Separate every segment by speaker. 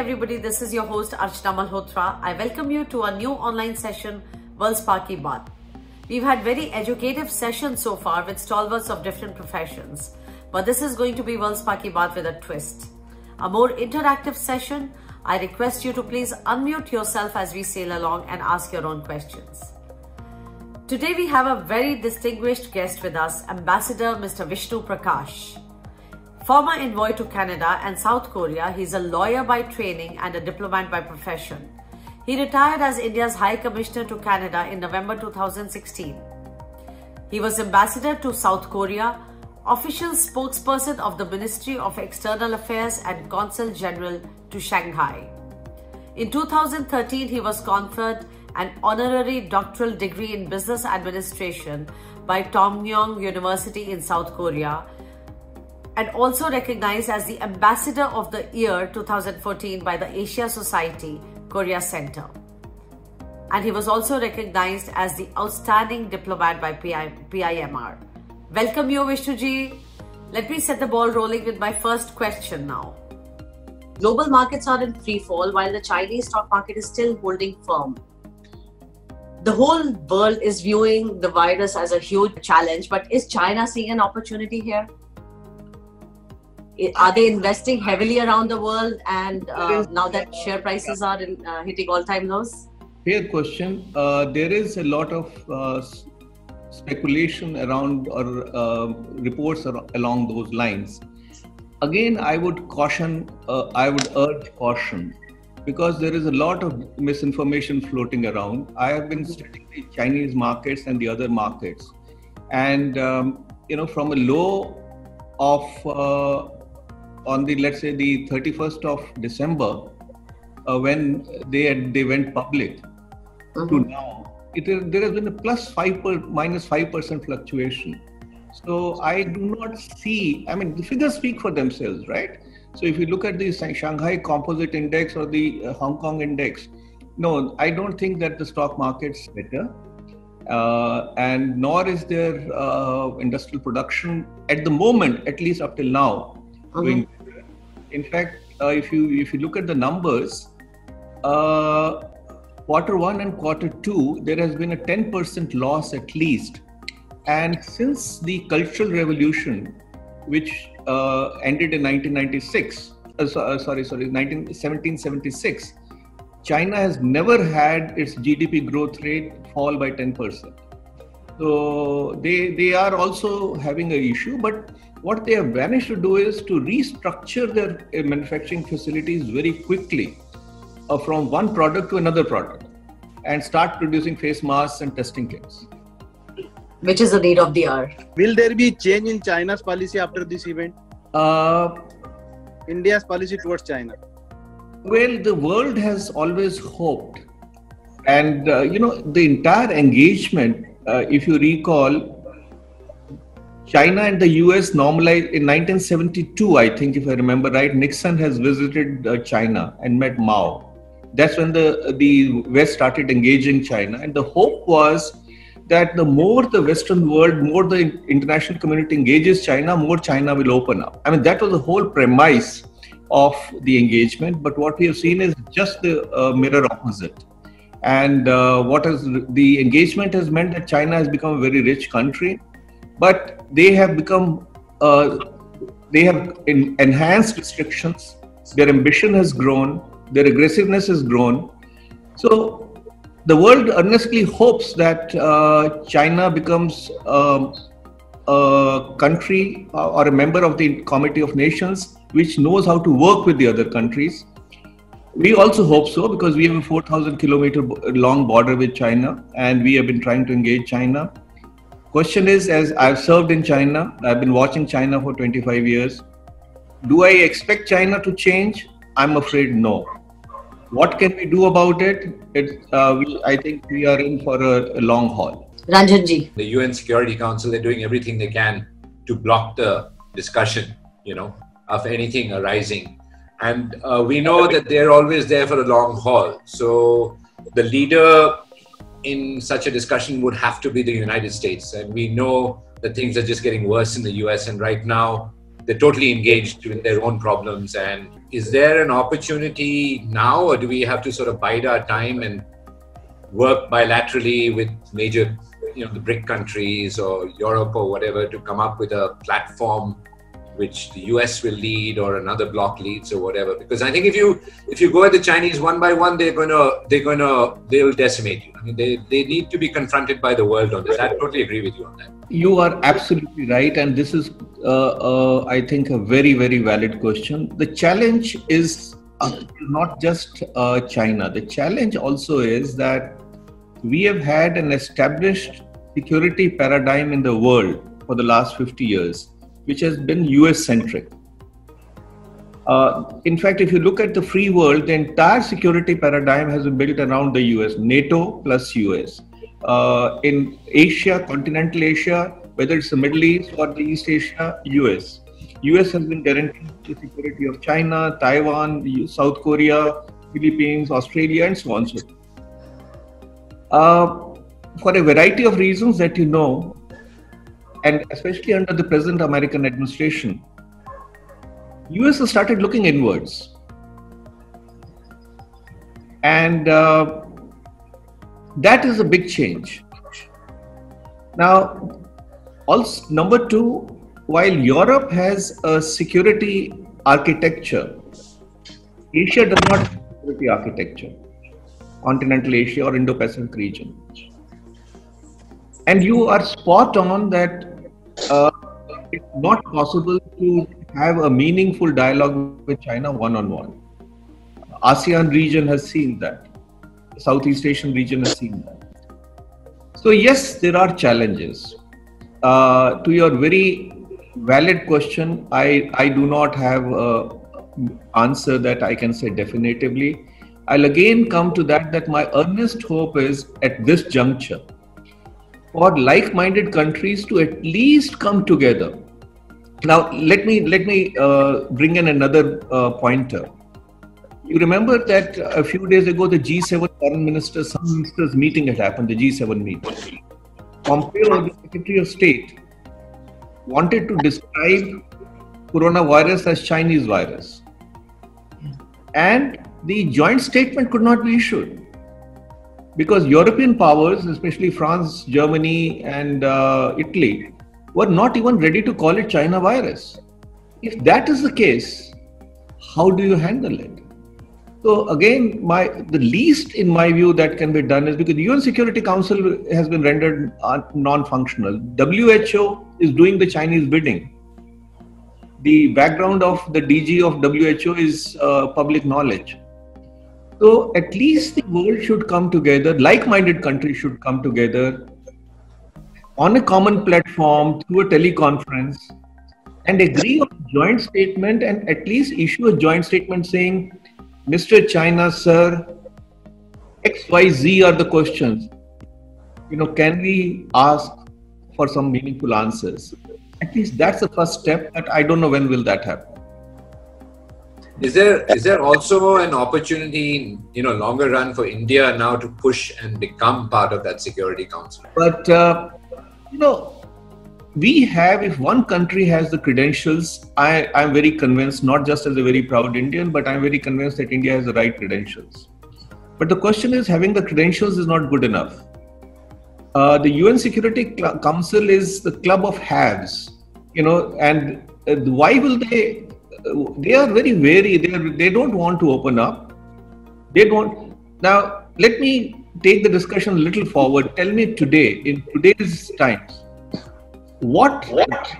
Speaker 1: everybody, this is your host Archana Malhotra. I welcome you to a new online session, World Spa Ki Baat. We've had very educative sessions so far with stalwarts of different professions, but this is going to be World Spa Ki Baat with a twist. A more interactive session. I request you to please unmute yourself as we sail along and ask your own questions. Today we have a very distinguished guest with us, Ambassador Mr. Vishnu Prakash. Former envoy to Canada and South Korea, he's a lawyer by training and a diplomat by profession. He retired as India's High Commissioner to Canada in November 2016. He was ambassador to South Korea, official spokesperson of the Ministry of External Affairs and Consul General to Shanghai. In 2013, he was conferred an honorary doctoral degree in business administration by Tomyong University in South Korea, and also recognized as the Ambassador of the Year 2014 by the Asia Society Korea Center. And he was also recognized as the Outstanding Diplomat by PIMR. Welcome you, Vishnuji. Let me set the ball rolling with my first question now. Global markets are in free fall while the Chinese stock market is still holding firm. The whole world is viewing the virus as a huge challenge, but is China seeing an opportunity here? Are they investing heavily around the world, and now that share prices are hitting all-time lows?
Speaker 2: Fair question. There is a lot of speculation around or reports along those lines. Again, I would urge caution, because there is a lot of misinformation floating around. I have been studying the Chinese markets and the other markets, and from a low of on the, let's say, the 31st of December, when they went public, to now, there has been a minus 5% fluctuation. So I do not see, the figures speak for themselves, right? So if you look at the Shanghai Composite Index or the Hong Kong Index, no, I don't think that the stock market's better. And nor is there industrial production at the moment, at least up till now. In fact, if you look at the numbers, quarter one and quarter two, there has been a 10% loss at least. And since the Cultural Revolution, which ended in 1776, China has never had its GDP growth rate fall by 10%. So they are also having an issue, but what they have managed to do is to restructure their manufacturing facilities very quickly from one product to another product and start producing face masks and testing kits.
Speaker 1: Which is the need of the hour.
Speaker 3: Will there be change in China's policy after this event? India's policy towards China?
Speaker 2: Well, the world has always hoped. And, the entire engagement, if you recall, China and the US normalized in 1972, I think, if I remember right. Nixon has visited China and met Mao. That's when the West started engaging China. And the hope was that the more the Western world, more the international community engages China, more China will open up. That was the whole premise of the engagement. But what we have seen is just the mirror opposite. And the engagement has meant that China has become a very rich country. But they have enhanced restrictions. Their ambition has grown. Their aggressiveness has grown. So the world earnestly hopes that China becomes a country or a member of the Committee of Nations, which knows how to work with the other countries. We also hope so, because we have a 4,000-kilometer long border with China, and we have been trying to engage China. Question is, as I've served in China, I've been watching China for 25 years. Do I expect China to change? I'm afraid no. What can we do about it? I think we are in for a long haul.
Speaker 1: Ranjanji.
Speaker 4: The UN Security Council, they're doing everything they can to block the discussion, of anything arising. And we know that they're always there for a long haul. So the leader in such a discussion would have to be the United States. And we know that things are just getting worse in the US. And right now, they're totally engaged in their own problems. And is there an opportunity now, or do we have to sort of bide our time and work bilaterally with major, the BRIC countries or Europe or whatever to come up with a platform which the US will lead or another bloc leads or whatever? Because I think if you go at the Chinese one by one, they'll decimate you. I mean, they need to be confronted by the world on this. I totally agree with you on that.
Speaker 2: You are absolutely right, and this is, I think, a very, very valid question. The challenge is not just China. The challenge also is that we have had an established security paradigm in the world for the last 50 years, which has been US-centric. In fact, if you look at the free world, the entire security paradigm has been built around the US, NATO plus US. In Asia, continental Asia, whether it's the Middle East or the East Asia, US. US has been guaranteeing the security of China, Taiwan, South Korea, Philippines, Australia, and so on. For a variety of reasons that you know, and especially under the present American administration, US has started looking inwards. And that is a big change. Now, also, number two, while Europe has a security architecture, Asia does not have a security architecture, continental Asia or Indo-Pacific region. And you are spot on that it's not possible to have a meaningful dialogue with China one-on-one. ASEAN region has seen that. The Southeast Asian region has seen that. So yes, there are challenges. To your very valid question, I do not have an answer that I can say definitively. I'll again come to that my earnest hope is at this juncture for like-minded countries to at least come together. Now, let me bring in another pointer. You remember that a few days ago, the G7 foreign ministers, some ministers meeting had happened, the G7 meeting. Pompeo, the Secretary of State, wanted to describe coronavirus as Chinese virus. And the joint statement could not be issued because European powers, especially France, Germany, and Italy, were not even ready to call it China virus. If that is the case, how do you handle it? So again, the least in my view that can be done is because the UN Security Council has been rendered non-functional. WHO is doing the Chinese bidding. The background of the DG of WHO is public knowledge. So at least the world should come together, like-minded countries should come together on a common platform through a teleconference and agree on a joint statement and at least issue a joint statement saying, Mr. China, sir, XYZ are the questions. Can we ask for some meaningful answers? At least that's the first step, but I don't know when will that happen.
Speaker 4: Is there also an opportunity, longer run for India now to push and become part of that Security Council?
Speaker 2: But, we have, if one country has the credentials, I'm very convinced, not just as a very proud Indian, but I'm very convinced that India has the right credentials. But the question is, having the credentials is not good enough. The UN Security Council is the club of haves, and why will they are very wary. They don't want to open up. They don't. Now, let me take the discussion a little forward. Tell me today, in today's times, what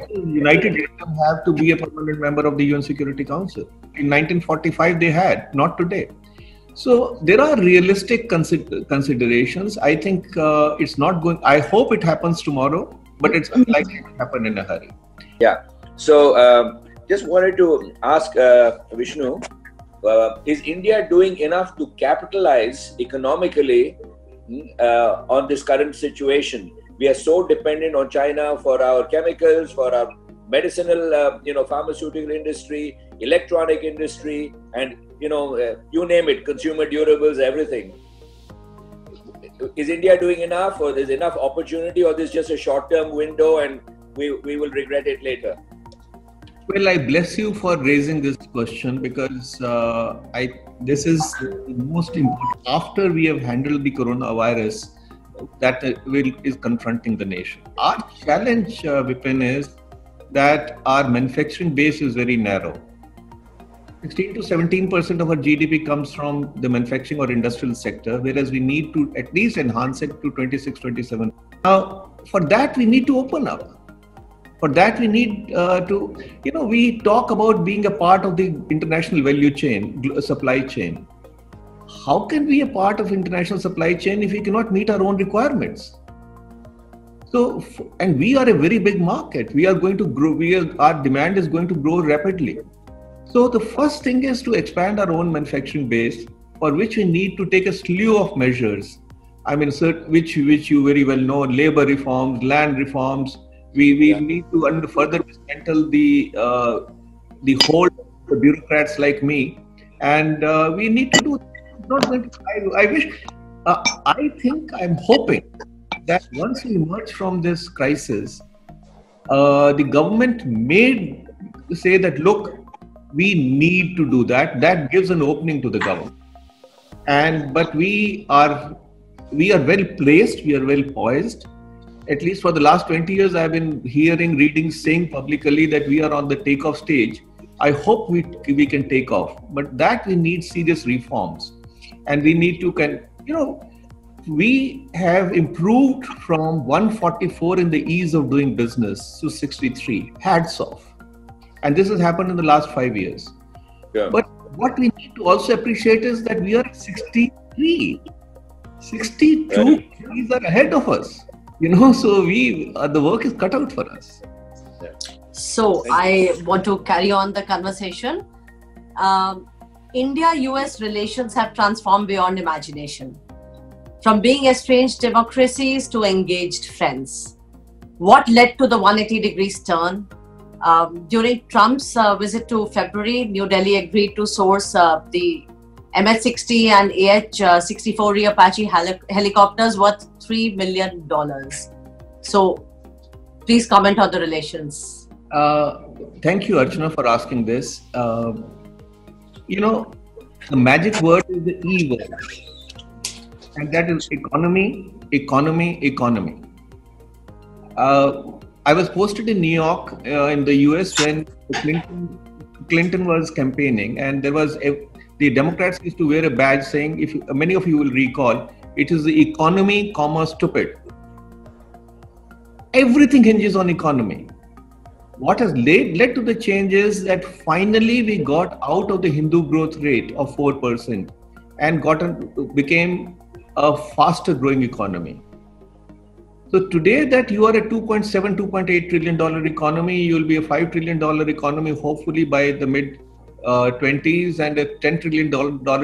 Speaker 2: United Kingdom have to be a permanent member of the UN Security Council? In 1945 they had, not today. So there are realistic considerations. I think it's not going, I hope it happens tomorrow, but it's unlikely to happen in a hurry.
Speaker 5: Yeah. So just wanted to ask Vishnu, is India doing enough to capitalize economically on this current situation? We are so dependent on China for our chemicals, for our medicinal, pharmaceutical industry, electronic industry, and you name it, consumer durables, everything. Is India doing enough, or there's enough opportunity, or this is just a short-term window and we will regret it later?
Speaker 2: Well, I bless you for raising this question because this is the most important. After we have handled the coronavirus, that is confronting the nation. Our challenge, Vipin, is that our manufacturing base is very narrow. 16 to 17% of our GDP comes from the manufacturing or industrial sector, whereas we need to at least enhance it to 26, 27. Now, for that, we need to open up. For that, we need we talk about being a part of the international value chain, supply chain. How can we be a part of international supply chain if we cannot meet our own requirements? So, and we are a very big market. We are going to grow. Our demand is going to grow rapidly. So the first thing is to expand our own manufacturing base, for which we need to take a slew of measures. I mean, which you very well know: labor reforms, land reforms. We need to further dismantle the hold of the bureaucrats like me, and we need to do. I'm hoping that once we emerge from this crisis, the government may say that, look, we need to do that. That gives an opening to the government, but we are well placed. We are well poised. At least for the last 20 years, I've been hearing, reading, saying publicly that we are on the takeoff stage. I hope we can take off, but that we need serious reforms, and we need to we have improved from 144 in the ease of doing business to 63. Hats off, and this has happened in the last 5 years. Yeah. But what we need to also appreciate is that we are at 63. 62 countries are ahead of us. So the work is cut out for us.
Speaker 1: Yeah. So I want to carry on the conversation. India-US relations have transformed beyond imagination. From being estranged democracies to engaged friends. What led to the 180 degrees turn? During Trump's visit to February, New Delhi agreed to source the MH-60 and AH-64 Apache helicopters worth $3 million. So, please comment on the relations.
Speaker 2: Thank you, Archana, for asking this. The magic word is the E word, and that is economy, economy, economy. I was posted in New York, in the US, when Clinton was campaigning, and there was the Democrats used to wear a badge saying, many of you will recall, it is the economy, stupid. Everything hinges on economy. What has led to the change is that finally we got out of the Hindu growth rate of 4% and became a faster growing economy. So today that you are a $2.7, $2.8 trillion economy, you will be a $5 trillion economy hopefully by the mid 20s and a $10 trillion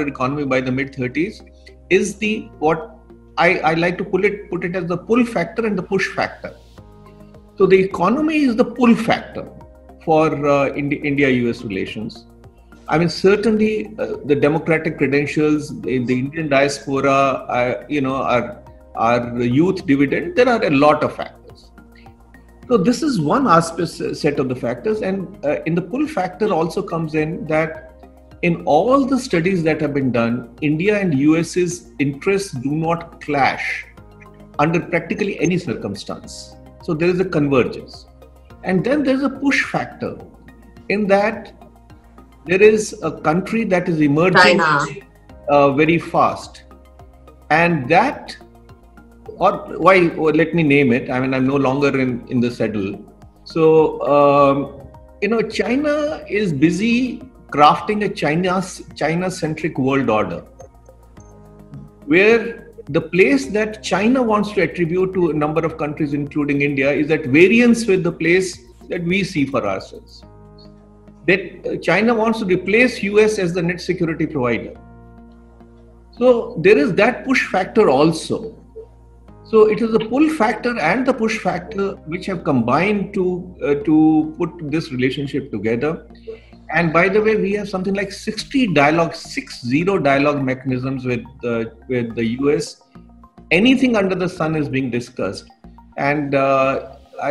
Speaker 2: economy by the mid 30s is what I like to put it as the pull factor and the push factor. So the economy is the pull factor for India-US relations. I mean, certainly the democratic credentials, the Indian diaspora, our youth dividend, there are a lot of factors. So this is one aspect set of the factors, and in the pull factor also comes in that in all the studies that have been done, India and US's interests do not clash under practically any circumstance. So there is a convergence. And then there's a push factor in that there is a country that is emerging very fast. And that, let me name it. I mean, I'm no longer in the saddle. So, China is busy crafting a China-centric world order, where the place that China wants to attribute to a number of countries, including India, is at variance with the place that we see for ourselves. That China wants to replace US as the net security provider. So there is that push factor also. So it is the pull factor and the push factor which have combined to put this relationship together. And by the way, we have something like 60 dialogue mechanisms with the US. Anything under the sun is being discussed. And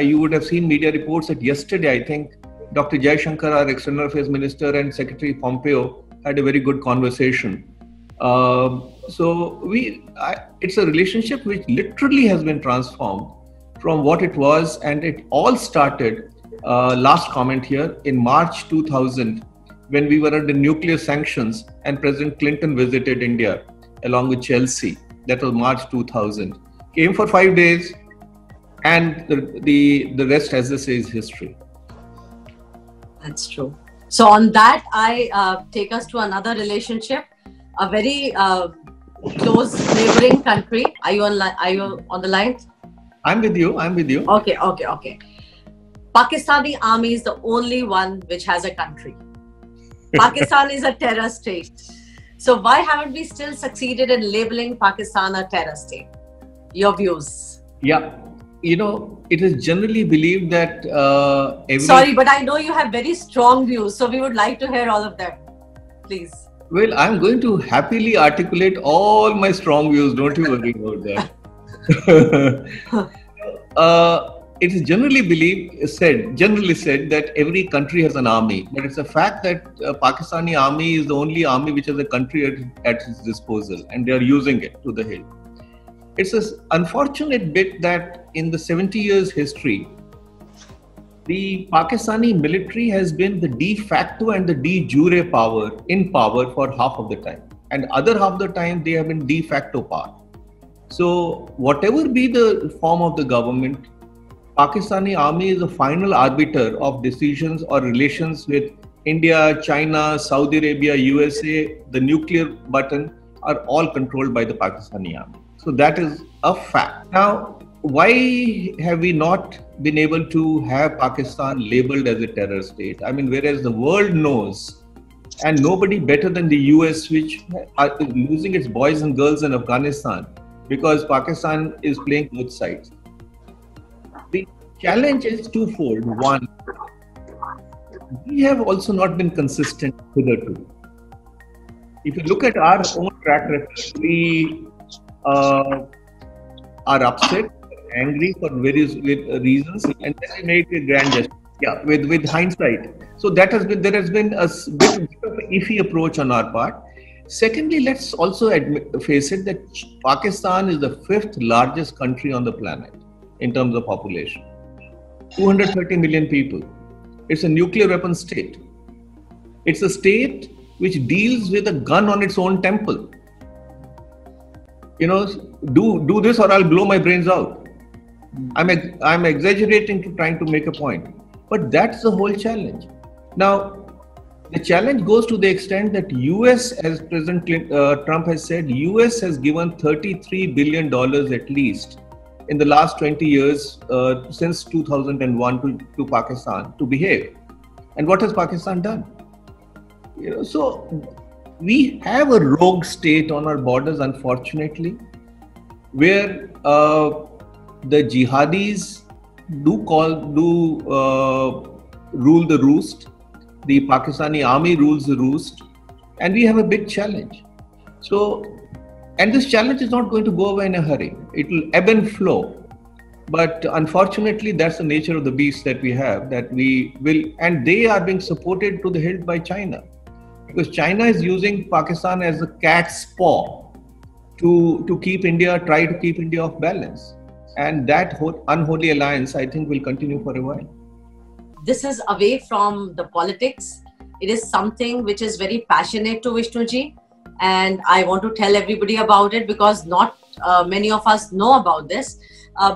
Speaker 2: you would have seen media reports that yesterday, I think, Dr. Jaishankar, our External Affairs Minister, and Secretary Pompeo had a very good conversation. It's a relationship which literally has been transformed from what it was, and it all started, last comment here, in March 2000, when we were under nuclear sanctions and President Clinton visited India along with Chelsea. That was March 2000. Came for 5 days, and the rest, as they say, is history.
Speaker 1: That's true. So on that, I take us to another relationship, a very close neighboring country. Are you on the line?
Speaker 2: I'm with you.
Speaker 1: Okay. Pakistani army is the only one which has a country. Pakistan is a terror state. So why haven't we still succeeded in labeling Pakistan a terror state? Your views?
Speaker 2: Yeah. It is generally believed that
Speaker 1: Sorry, but I know you have very strong views, so we would like to hear all of them. Please.
Speaker 2: Well, I'm going to happily articulate all my strong views. Don't you worry about that. It is generally said that every country has an army, but it's a fact that Pakistani army is the only army which has a country at its disposal, and they are using it to the hilt. It's an unfortunate bit that in the 70 years history, the Pakistani military has been the de facto and the de jure power for half of the time, and other half of the time they have been de facto power. So whatever be the form of the government, Pakistani army is the final arbiter of decisions or relations with India, China, Saudi Arabia, USA. The nuclear button are all controlled by the Pakistani army. So that is a fact. Now, why have we not been able to have Pakistan labeled as a terror state? I mean, whereas the world knows, and nobody better than the US, which are losing its boys and girls in Afghanistan because Pakistan is playing both sides. The challenge is twofold. One, we have also not been consistent hitherto. If you look at our own track record, we are upset, angry for various reasons, and then we make a grand gesture. Yeah, with hindsight. So there has been a bit of an iffy approach on our part. Secondly, let's also face it that Pakistan is the 5th largest country on the planet in terms of population. 230 million people. It's a nuclear weapon state. It's a state which deals with a gun on its own temple. Do this or I'll blow my brains out. I'm exaggerating to trying to make a point, but that's the whole challenge. Now, the challenge goes to the extent that US, as President Trump has said, US has given $33 billion at least in the last 20 years since 2001 to Pakistan to behave. And what has Pakistan done? So we have a rogue state on our borders, unfortunately, where the jihadis rule the roost. The Pakistani army rules the roost, and we have a big challenge. And this challenge is not going to go away in a hurry. It will ebb and flow. But unfortunately, that's the nature of the beast that we have, that we will, and they are being supported to the hilt by China. Because China is using Pakistan as a cat's paw to try to keep India off balance. And that unholy alliance, I think, will continue for a while.
Speaker 1: This is away from the politics. It is something which is very passionate to Vishnuji, and I want to tell everybody about it because not many of us know about this.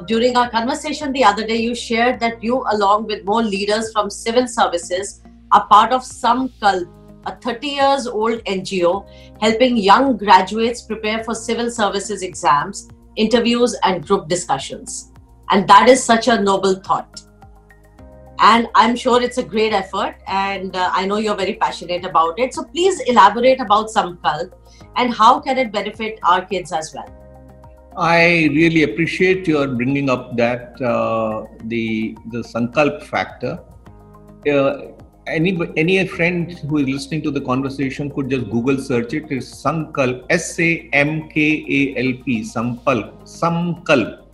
Speaker 1: During our conversation the other day, you shared that you, along with more leaders from civil services, are part of Samkalp, a 30-year-old NGO helping young graduates prepare for civil services exams, interviews, and group discussions. And that is such a noble thought. And I'm sure it's a great effort, and I know you're very passionate about it. So please elaborate about Samkalp and how can it benefit our kids as well.
Speaker 2: I really appreciate your bringing up that the Sankalp factor. Any friend who is listening to the conversation could just Google search it. It's Sankalp, Samkalp, Samkalp.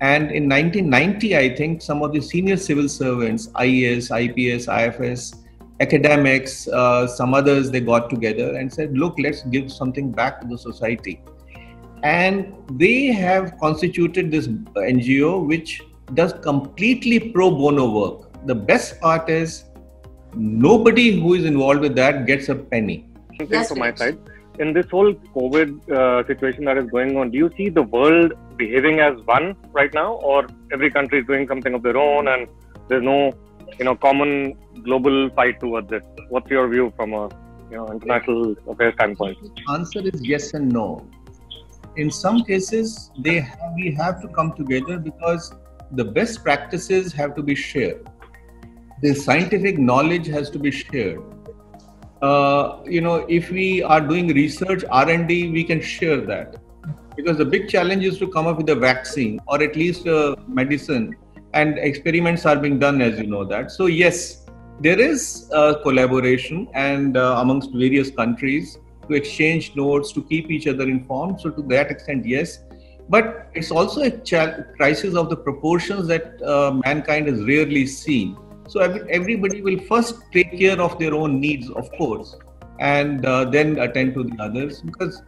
Speaker 2: And in 1990, I think some of the senior civil servants, IAS, IPS, IFS, academics, some others, they got together and said, look, let's give something back to the society. And they have constituted this NGO which does completely pro bono work. The best part is nobody who is involved with that gets a penny.
Speaker 6: Yes, from my side, in this whole COVID situation that is going on, do you see the world behaving as one right now, or every country is doing something of their own and there's no common global fight towards it? What's your view from a international affairs standpoint?
Speaker 2: Answer is yes and no. In some cases, we have to come together because the best practices have to be shared. The scientific knowledge has to be shared. If we are doing research, R&D, we can share that. Because the big challenge is to come up with a vaccine or at least a medicine, and experiments are being done, as you know that. So yes, there is collaboration and amongst various countries to exchange notes, to keep each other informed. So to that extent, yes. But it's also a crisis of the proportions that mankind has rarely seen. So everybody will first take care of their own needs, of course, and then attend to the others. Because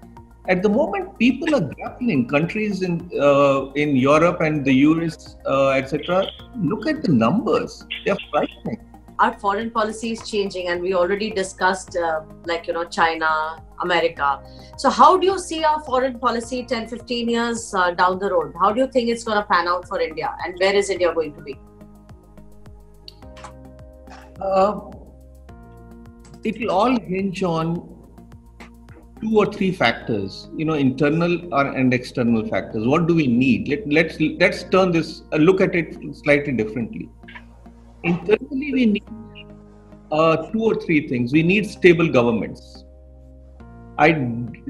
Speaker 2: at the moment, people are grappling. Countries in Europe and the US, etc. Look at the numbers; they're frightening.
Speaker 1: Our foreign policy is changing, and we already discussed China, America. So how do you see our foreign policy 10, 15 years down the road? How do you think it's going to pan out for India, and where is India going to be?
Speaker 2: It will all hinge on 2 or 3 factors, internal and external factors. What do we need? Let's turn this, look at it slightly differently. Internally, we need 2 or 3 things. We need stable governments. I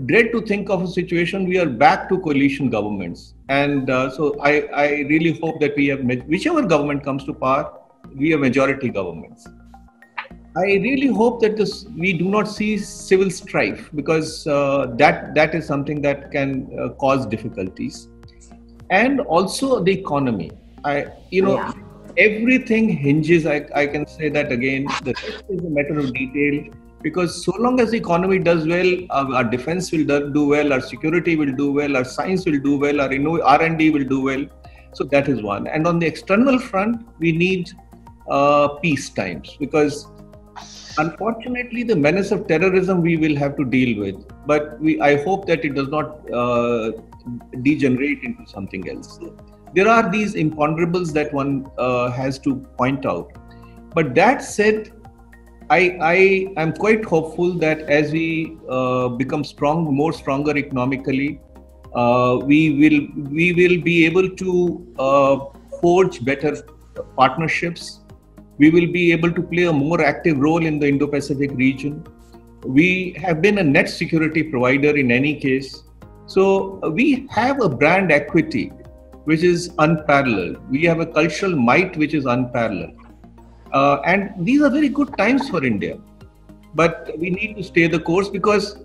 Speaker 2: dread to think of a situation we are back to coalition governments. And so I really hope that we have, whichever government comes to power, we have majority governments. I really hope that we do not see civil strife, because that is something that can cause difficulties. And also the economy. Everything hinges, I can say that again, the rest is a matter of detail, because so long as the economy does well, our defense will do well, our security will do well, our science will do well, our R&D will do well. So that is one. And on the external front, we need peace times, because unfortunately the menace of terrorism we will have to deal with, but I hope that it does not degenerate into something else. There are these imponderables that one has to point out. But that said, I am quite hopeful that as we become more stronger economically, we will be able to forge better partnerships. We will be able to play a more active role in the Indo-Pacific region. We have been a net security provider in any case. So we have a brand equity which is unparalleled. We have a cultural might which is unparalleled. And these are very good times for India. But we need to stay the course, because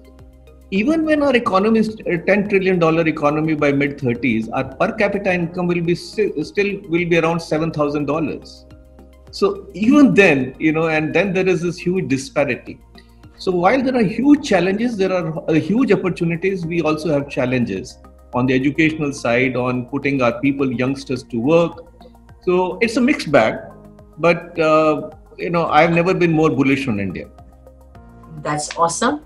Speaker 2: even when our economy is a $10 trillion economy by mid-30s, our per capita income will be still around $7,000. So even then, and then there is this huge disparity. So while there are huge challenges, there are huge opportunities. We also have challenges on the educational side, on putting our youngsters to work. So it's a mixed bag, but I've never been more bullish on India.
Speaker 1: That's awesome.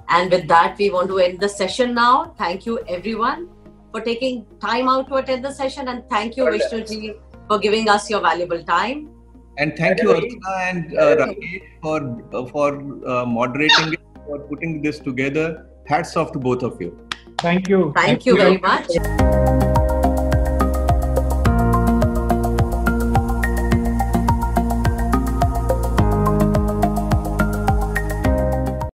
Speaker 1: And with that, we want to end the session now. Thank you everyone for taking time out to attend the session, and thank you Vishnu ji for giving us your valuable time.
Speaker 2: And thank you Archana and Rakesh for moderating it, for putting this together. Hats off to both of you.
Speaker 7: Thank you.
Speaker 1: Thank you very much.